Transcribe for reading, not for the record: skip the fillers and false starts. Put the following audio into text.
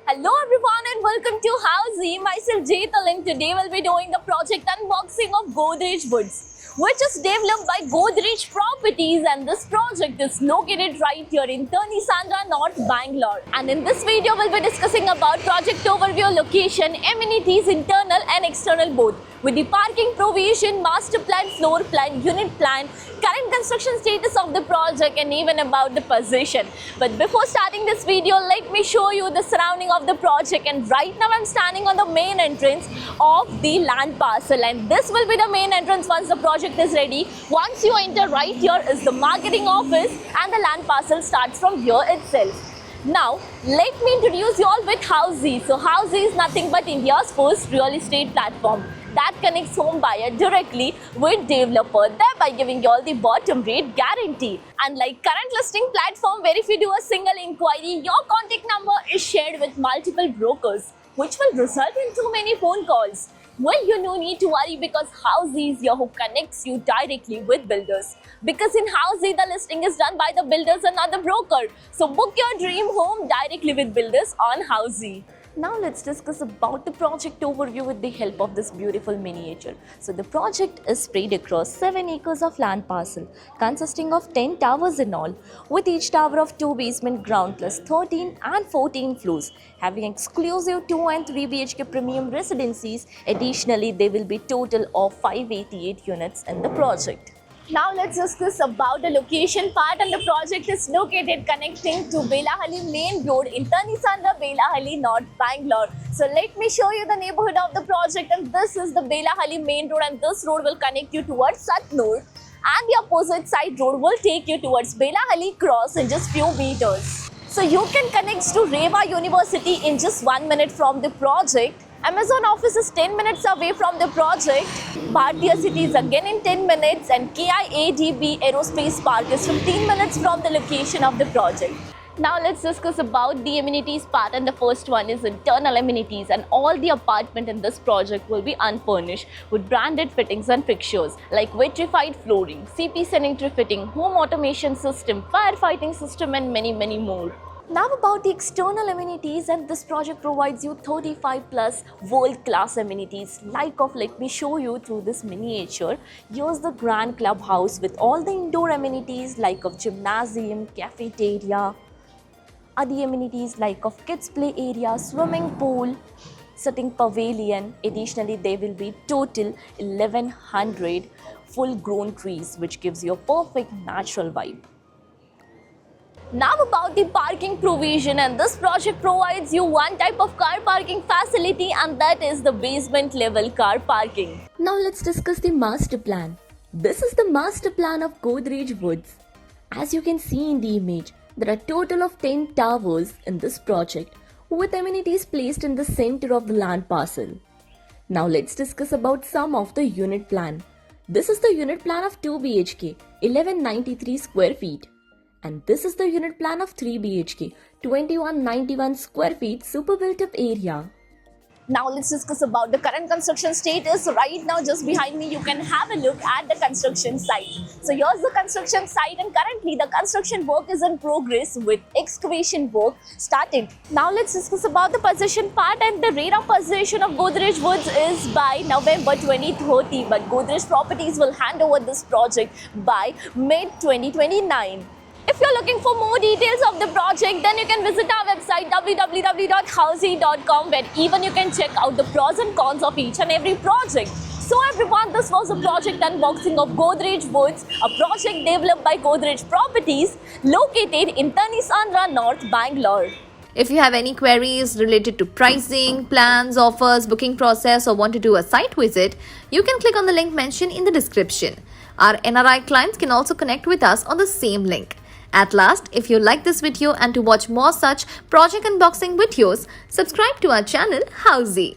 Hello everyone and welcome to Housey. Myself Jeetal and today we'll be doing the project unboxing of Godrej Woods, which is developed by Godrej Properties, and this project is located right here in Ternisandra, North Bangalore. And in this video we'll be discussing about project overview, location, amenities, internal and external both, with the parking provision, master plan, floor plan, unit plan, current construction status of the project, and even about the position. But before starting this video, let me show you the surrounding of the project. And right now I'm standing on the main entrance of the land parcel, and this will be the main entrance once the project is ready. Once you enter, right here is the marketing office and the land parcel starts from here itself. Now, let me introduce you all with Housey. So Housey is nothing but India's first real estate platform that connects home buyer directly with developer, thereby giving you all the bottom rate guarantee. Unlike current listing platform where if you do a single inquiry, your contact number is shared with multiple brokers, which will result in too many phone calls. Well, you no need to worry because Housey is here who connects you directly with builders. Because in Housey, the listing is done by the builders and not the broker. So book your dream home directly with builders on Housey. Now let's discuss about the project overview with the help of this beautiful miniature. So the project is spread across 7 acres of land parcel consisting of 10 towers in all, with each tower of 2 basement ground plus 13 and 14 floors, having exclusive 2 and 3 BHK premium residencies. Additionally, there will be total of 588 units in the project. Now let's discuss about the location part, and the project is located connecting to Belahalli main road in Ternisandra, Belahalli, North Bangalore. So let me show you the neighborhood of the project, and this is the Belahalli main road, and this road will connect you towards Satnur, and the opposite side road will take you towards Belahalli cross in just few meters. So you can connect to Reva University in just 1 minute from the project. Amazon office is 10 minutes away from the project. Bhartiya City is again in 10 minutes, and KIADB Aerospace Park is 15 minutes from the location of the project. Now let's discuss about the amenities part, and the first one is internal amenities, and all the apartment in this project will be unfurnished with branded fittings and fixtures like vitrified flooring, CP sanitary fitting, home automation system, firefighting system, and many more. Now about the external amenities, and this project provides you 35 plus world-class amenities let me show you through this miniature. Here's the grand clubhouse with all the indoor amenities like of gymnasium, cafeteria, other amenities like of kids play area, swimming pool, sitting pavilion. Additionally, there will be total 1100 full-grown trees which gives you a perfect natural vibe. Now about the parking provision, and this project provides you one type of car parking facility, and that is the basement level car parking. Now let's discuss the master plan. This is the master plan of Godrej Woods. As you can see in the image, there are total of 10 towers in this project with amenities placed in the center of the land parcel. Now let's discuss about some of the unit plan. This is the unit plan of 2 BHK, 1193 square feet. And this is the unit plan of 3 BHK, 2191 square feet super built up area. Now let's discuss about the current construction status. Right now just behind me you can have a look at the construction site. So here's the construction site, and currently the construction work is in progress with excavation work started. Now let's discuss about the possession part, and the rate of possession of Godrej Woods is by November 2030, but Godrej Properties will hand over this project by mid-2029. If you're looking for more details of the project, then you can visit our website www.housey.com, where even you can check out the pros and cons of each and every project. So everyone, this was a project unboxing of Godrej Woods, a project developed by Godrej Properties located in Ternisandra, North Bangalore. If you have any queries related to pricing, plans, offers, booking process, or want to do a site visit, you can click on the link mentioned in the description. Our NRI clients can also connect with us on the same link. At last, if you like this video and to watch more such project unboxing videos, subscribe to our channel Housey.